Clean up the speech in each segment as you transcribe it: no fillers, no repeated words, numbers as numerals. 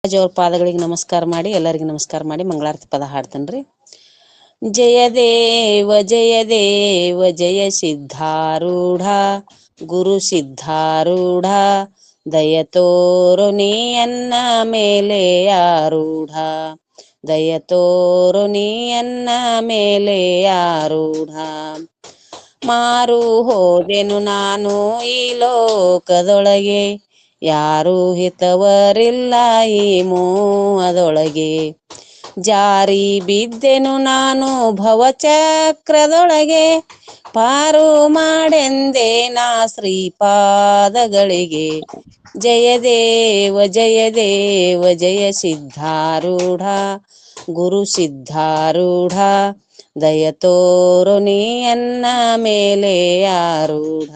ಅವ್ರ ಪಾದಗಳಿಗೆ ನಮಸ್ಕಾರ ಮಾಡಿ ಎಲ್ಲರಿಗೂ ನಮಸ್ಕಾರ ಮಾಡಿ ಮಂಗಳಾರತಿ ಪದ ಹಾಡ್ತೇನ್ರಿ. ಜಯ ದೇವ ಜಯ ಸಿದ್ಧಾರೂಢ ಗುರು ಸಿದ್ಧಾರೂಢ ದಯ ತೋರು ನೀಯನ್ನ ಮೇಲೆ ಆರೂಢ ದಯ ತೋರು ನೀಯನ್ನ ಮೇಲೆ ಆರೂಢ. ಮಾರು ಹೋದೆನು ನಾನು ಈ ಲೋಕದೊಳಗೆ, ಯಾರು ಹಿತವರಿಲ್ಲ ಈ ಮೂವದೊಳಗೆ. ಜಾರಿ ಬಿದ್ದೆನು ನಾನು ಭವಚಕ್ರದೊಳಗೆ, ಪಾರು ಮಾಡೆಂದೆ ನಾ ಶ್ರೀಪಾದಗಳಿಗೆ. ಜಯ ದೇವ ಜಯ ಸಿದ್ಧಾರೂಢ ಗುರು ಸಿದ್ಧಾರೂಢ ದಯ ತೋರು ನೀಯನ್ನ ಮೇಲೆ ಆರೂಢ.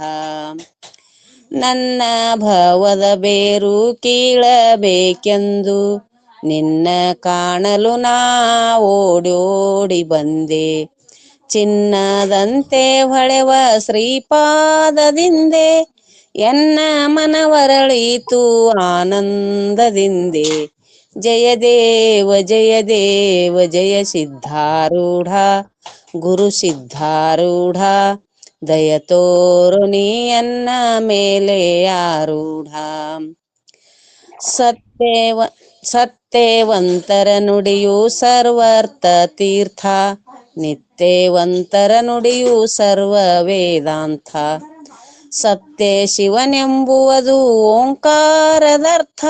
ನನ್ನ ಭವದ ಬೇರು ಕೀಳಬೇಕೆಂದು ನಿನ್ನ ಕಾಣಲು ನಾ ಓಡೋಡಿ ಬಂದೆ. ಚಿನ್ನದಂತೆ ಹೊಳೆವ ಶ್ರೀಪಾದದಿಂದೆ ಎನ್ನ ಮನವರಳೀತು ಆನಂದದಿಂದೆ. ಜಯ ದೇವ ಜಯ ಸಿದ್ಧಾರೂಢ ಗುರು ಸಿದ್ಧಾರೂಢ ದಯ ತೋರು ನೀಯನ್ನ ಮೇಲೆ ಆರೂಢ. ಸತ್ಯವಂತರ ನುಡಿಯು ಸರ್ವರ್ಥ ತೀರ್ಥ, ನಿತ್ಯವಂತರ ನುಡಿಯು ಸರ್ವ ವೇದಾಂತ. ಸತ್ಯ ಶಿವನೆಂಬುವುದು ಓಂಕಾರದರ್ಥ,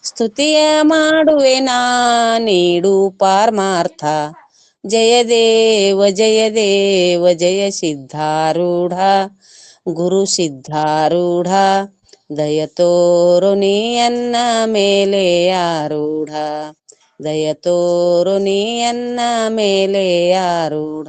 ಸ್ತುತಿಯ ಮಾಡುವೆ ನಾ ನೀಡು ಪಾರಮಾರ್ಥ. ಜಯ ದೇವ ಜಯ ಸಿದ್ಧಾರೂಢ ಗುರು ಸಿದ್ಧಾರೂಢ ದಯ ತೋರು ನೀಯನ್ನ ಮೇಲೆ ಆರೂಢ ದಯ ತೋರು ನೀಯನ್ನ ಮೇಲೆ ಆರೂಢ.